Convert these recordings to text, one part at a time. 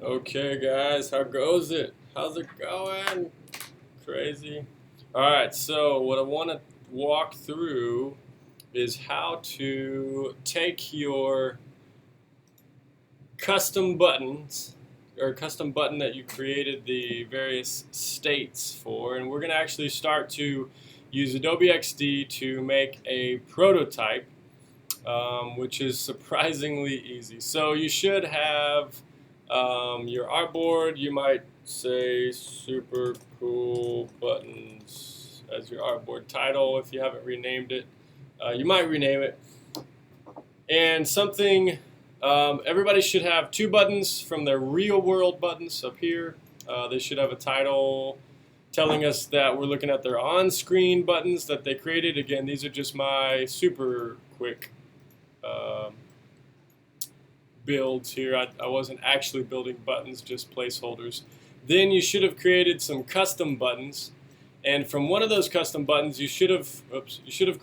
Okay, guys, how goes it? How's it going? Crazy. All right, so what I want to walk through is how to take your custom buttons or custom button that you created the various states for, and we're going to actually start to use Adobe XD to make a prototype, which is surprisingly easy. So you should have your artboard. You might say super cool buttons as your artboard title if you haven't renamed it. You might rename it. And something, everybody should have two buttons from their real world buttons up here. They should have a title telling us that we're looking at their on-screen buttons that they created. Again, these are just my super quick builds here. I wasn't actually building buttons, just placeholders. Then you should have created some custom buttons, and from one of those custom buttons you should have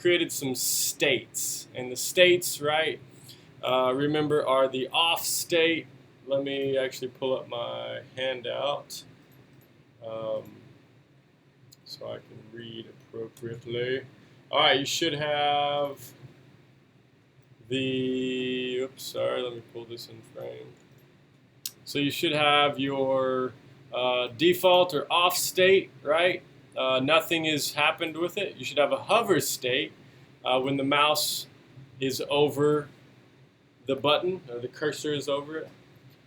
created some states. And the states, right, remember, are the off state. Let me actually pull up my handout so I can read appropriately. All right, you should have sorry, let me pull this in frame. So you should have your default or off state, right? Nothing has happened with it. You should have a hover state when the mouse is over the button or the cursor is over it.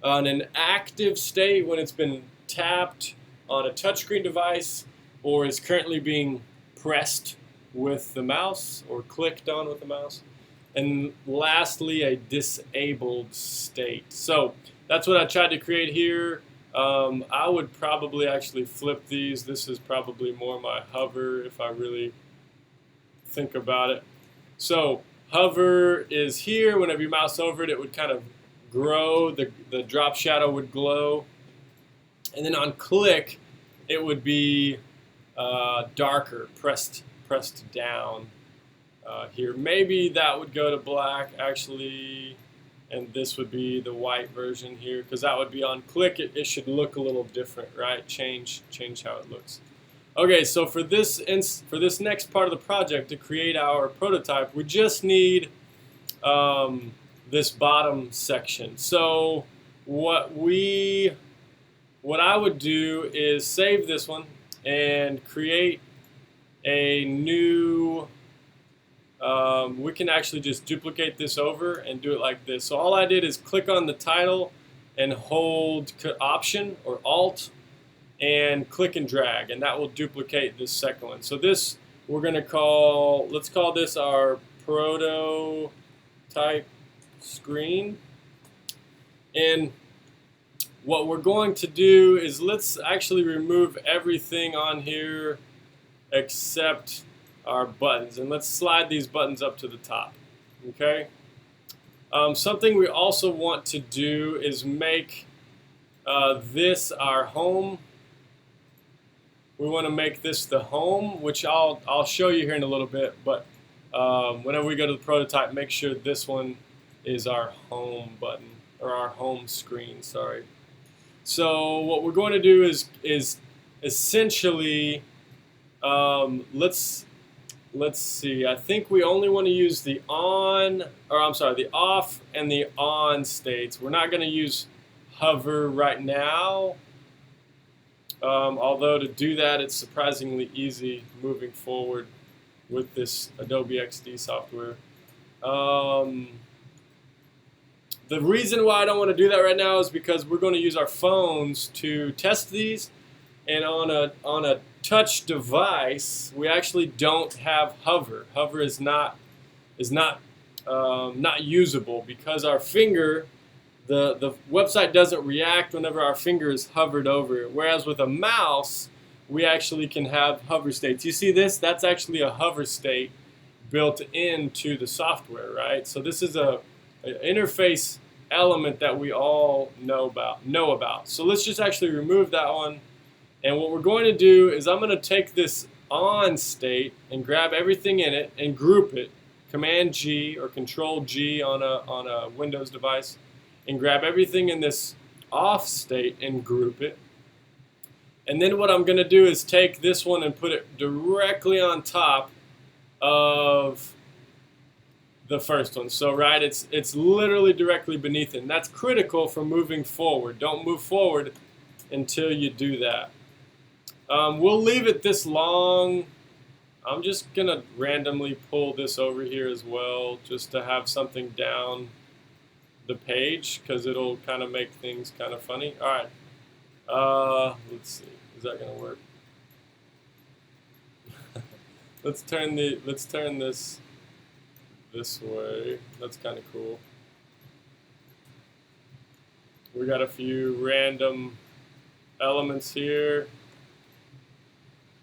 On an active state, when it's been tapped on a touchscreen device or is currently being pressed with the mouse or clicked on with the mouse. And lastly, a disabled state. So that's what I tried to create here. I would probably actually flip these. This is probably more my hover if I really think about it. So hover is here. Whenever you mouse over it, it would kind of grow. The drop shadow would glow. And then on click, it would be darker, pressed down. Here, maybe that would go to black actually, and this would be the white version here, because that would be on click. It should look a little different, right? Change how it looks. Okay, so for this next part of the project, to create our prototype, we just need this bottom section. So what I would do is save this one and create a new. We can actually just duplicate this over and do it like this. So all I did is click on the title and hold Option or Alt and click and drag, and that will duplicate this second one. So this we're going to let's call this our prototype screen. And what we're going to do is let's actually remove everything on here except our buttons, and let's slide these buttons up to the top. Okay. Something we also want to do is make this our home. We want to make this the home, which I'll show you here in a little bit. But whenever we go to the prototype, make sure this one is our home button or our home screen. Sorry. So what we're going to do is essentially let's see. I think we only want to use the off and the on states. We're not going to use hover right now. Although to do that, it's surprisingly easy moving forward with this Adobe XD software. The reason why I don't want to do that right now is because we're going to use our phones to test these, and on a touch device, we actually don't have hover. Hover is not usable because our finger, the website doesn't react whenever our finger is hovered over it. Whereas with a mouse, we actually can have hover states. You see this? That's actually a hover state built into the software, right? So this is an interface element that we all know about. So let's just actually remove that one. And what we're going to do is I'm going to take this on state and grab everything in it and group it, Command G or Control G on a Windows device, and grab everything in this off state and group it. And then what I'm going to do is take this one and put it directly on top of the first one. So right, it's literally directly beneath it. And that's critical for moving forward. Don't move forward until you do that. We'll leave it this long. I'm just going to randomly pull this over here as well, just to have something down the page, because it'll kind of make things kind of funny. All right. Let's see. Is that going to work? Let's turn this way. That's kind of cool. We got a few random elements here.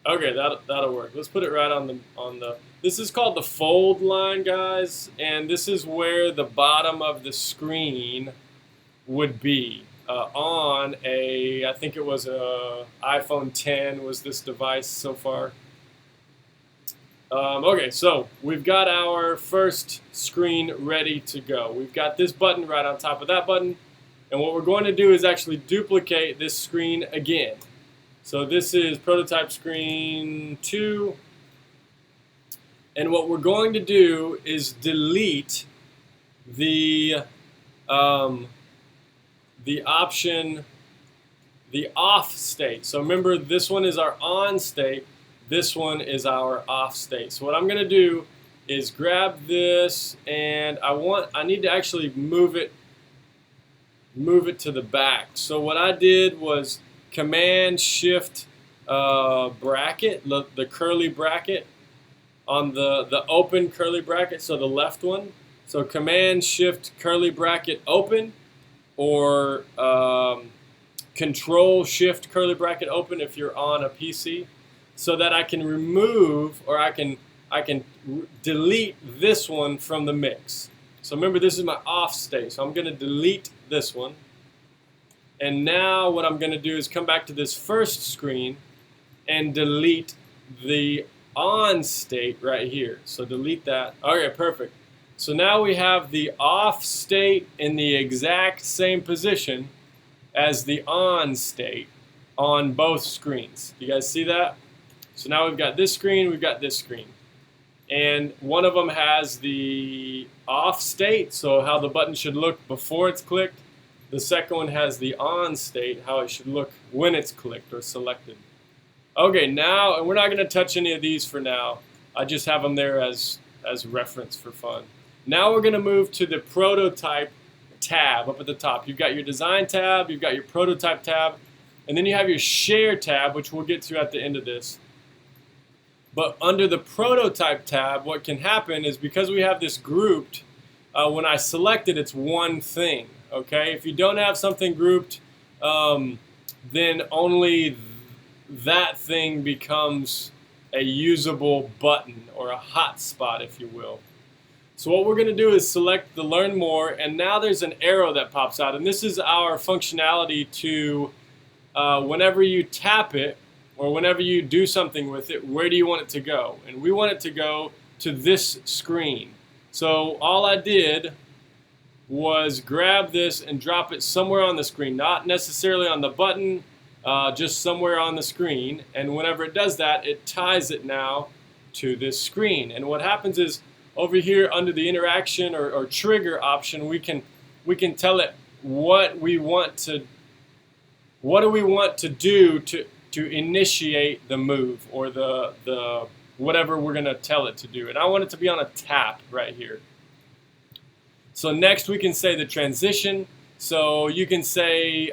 Okay, that'll work. Let's put it right on the. This is called the fold line, guys, and this is where the bottom of the screen would be on a. I think it was a iPhone 10 was this device so far. Okay, so we've got our first screen ready to go. We've got this button right on top of that button, and what we're going to do is actually duplicate this screen again. So this is prototype screen 2, and what we're going to do is delete the option, the off state. So remember, this one is our on state, this one is our off state. So what I'm going to do is grab this, and I need to actually move it to the back. So what I did was Command Shift bracket, the curly bracket on the open curly bracket, so the left one. So Command Shift curly bracket open, or Control Shift curly bracket open if you're on a PC, so that I can remove, or I can delete this one from the mix. So remember, this is my off state, so I'm going to delete this one. And now what I'm going to do is come back to this first screen and delete the on state right here. So delete that. Okay, perfect. So now we have the off state in the exact same position as the on state on both screens. You guys see that? So now we've got this screen, we've got this screen. And one of them has the off state, so how the button should look before it's clicked. The second one has the on state, how it should look when it's clicked or selected. Okay, now, and we're not going to touch any of these for now. I just have them there as reference for fun. Now we're going to move to the prototype tab up at the top. You've got your design tab, you've got your prototype tab, and then you have your share tab, which we'll get to at the end of this. But under the prototype tab, what can happen is, because we have this grouped, when I select it, it's one thing. Okay, if you don't have something grouped, then only that thing becomes a usable button, or a hotspot, if you will. So what we're going to do is select the Learn More, and now there's an arrow that pops out, and this is our functionality to, whenever you tap it, or whenever you do something with it, where do you want it to go? And we want it to go to this screen. So all I did was grab this and drop it somewhere on the screen, not necessarily on the button, just somewhere on the screen. And whenever it does that, it ties it now to this screen. And what happens is, over here under the interaction or trigger option, we can tell it what do we want to do to initiate the move, or the whatever we're going to tell it to do. And I want it to be on a tap right here. So next we can say the transition. So you can say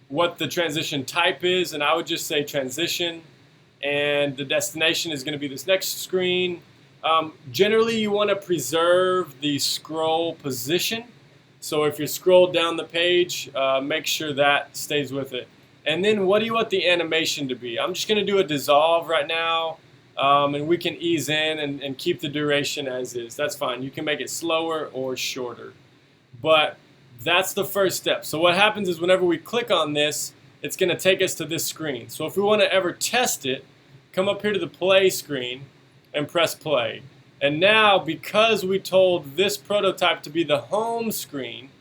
what the transition type is, and I would just say transition, and the destination is going to be this next screen. Generally you want to preserve the scroll position. So if you scroll down the page, make sure that stays with it. And then what do you want the animation to be? I'm just going to do a dissolve right now. And we can ease in and keep the duration as is. That's fine. You can make it slower or shorter. But that's the first step. So what happens is, whenever we click on this, it's going to take us to this screen. So if we want to ever test it, come up here to the play screen and press play. And now, because we told this prototype to be the home screen,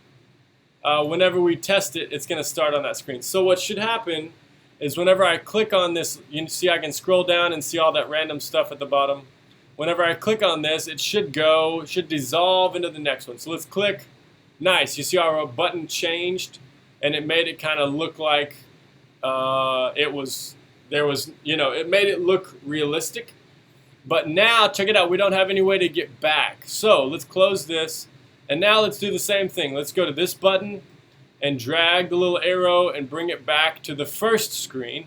whenever we test it, it's going to start on that screen. So what should happen is whenever I click on this, you see I can scroll down and see all that random stuff at the bottom. Whenever I click on this, it should dissolve into the next one. So let's click. Nice. You see our button changed, and it made it kind of look like it made it look realistic. But now, check it out, we don't have any way to get back. So let's close this, and now let's do the same thing. Let's go to this button and drag the little arrow and bring it back to the first screen.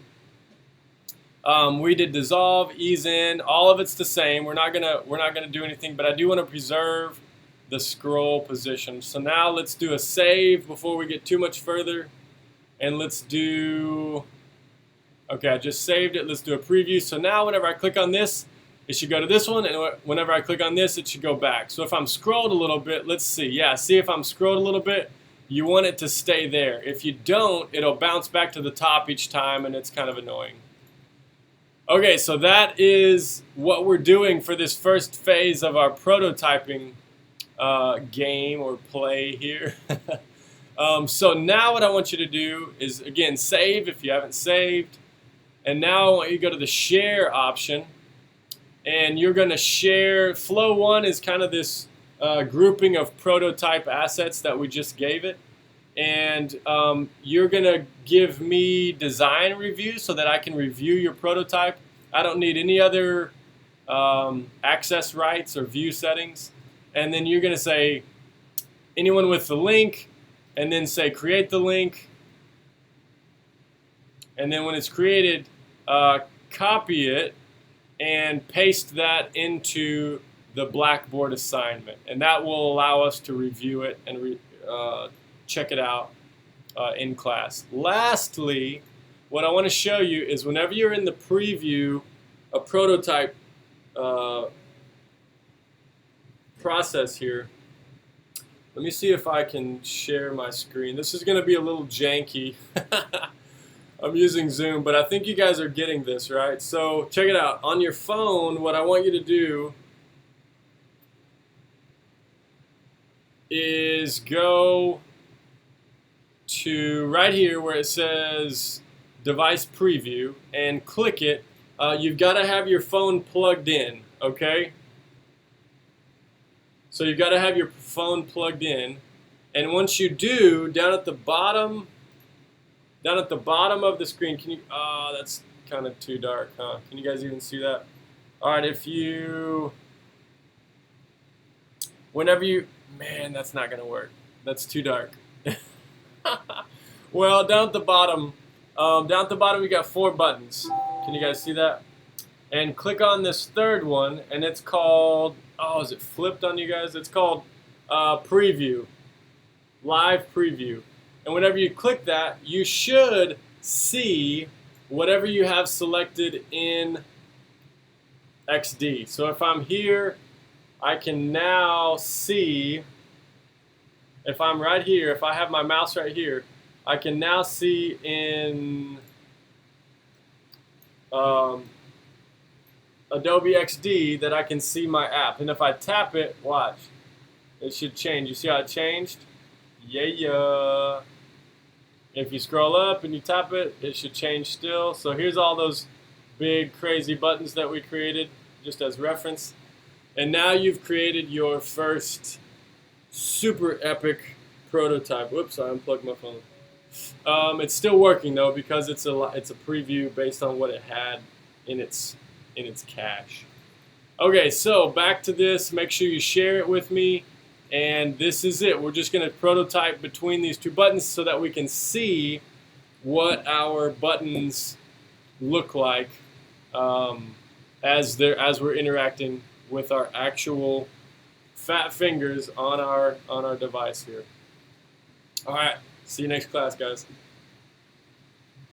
We did dissolve, ease in, all of it's the same. We're not gonna do anything, but I do want to preserve the scroll position. So now let's do a save before we get too much further, and let's do. Okay, I just saved it. Let's do a preview. So now whenever I click on this, it should go to this one, and whenever I click on this, it should go back. So if I'm scrolled a little bit, let's see. Yeah, see if I'm scrolled a little bit, you want it to stay there. If you don't, it'll bounce back to the top each time, and it's kind of annoying. Okay, so that is what we're doing for this first phase of our prototyping game or play here. So now what I want you to do is, again, save if you haven't saved. And now I want you to go to the share option. And you're going to share. Flow 1 is kind of this grouping of prototype assets that we just gave it. And you're going to give me design reviews so that I can review your prototype. I don't need any other access rights or view settings. And then you're going to say anyone with the link, and then say create the link. And then when it's created, copy it and paste that into the Blackboard assignment, and that will allow us to review it and check it out in class. Lastly, what I want to show you is whenever you're in the preview, a prototype process here. Let me see if I can share my screen. This is going to be a little janky. I'm using Zoom, but I think you guys are getting this, right? So check it out. On your phone, what I want you to do is go to right here where it says Device Preview and click it. You've got to have your phone plugged in, okay? So you've got to have your phone plugged in. And once you do, down at the bottom of the screen, can you, that's kind of too dark, huh? Can you guys even see that? All right, man, that's not gonna work. That's too dark. Well, down at the bottom, we got 4 buttons. Can you guys see that? And click on this third one, and it's called, is it flipped on you guys? It's called Preview, Live Preview. And whenever you click that, you should see whatever you have selected in XD. So if I'm here, I can now see, if I'm right here, if I have my mouse right here, I can now see in Adobe XD that I can see my app. And if I tap it, watch, it should change. You see how it changed? Yeah. If you scroll up and you tap it, it should change still. So here's all those big crazy buttons that we created just as reference. And now you've created your first super epic prototype. Whoops, I unplugged my phone. It's still working though because it's a preview based on what it had in its cache. Okay, so back to this. Make sure you share it with me. And this is it. We're just going to prototype between these 2 buttons so that we can see what our buttons look like as we're interacting with our actual fat fingers on our device here. All right. See you next class, guys.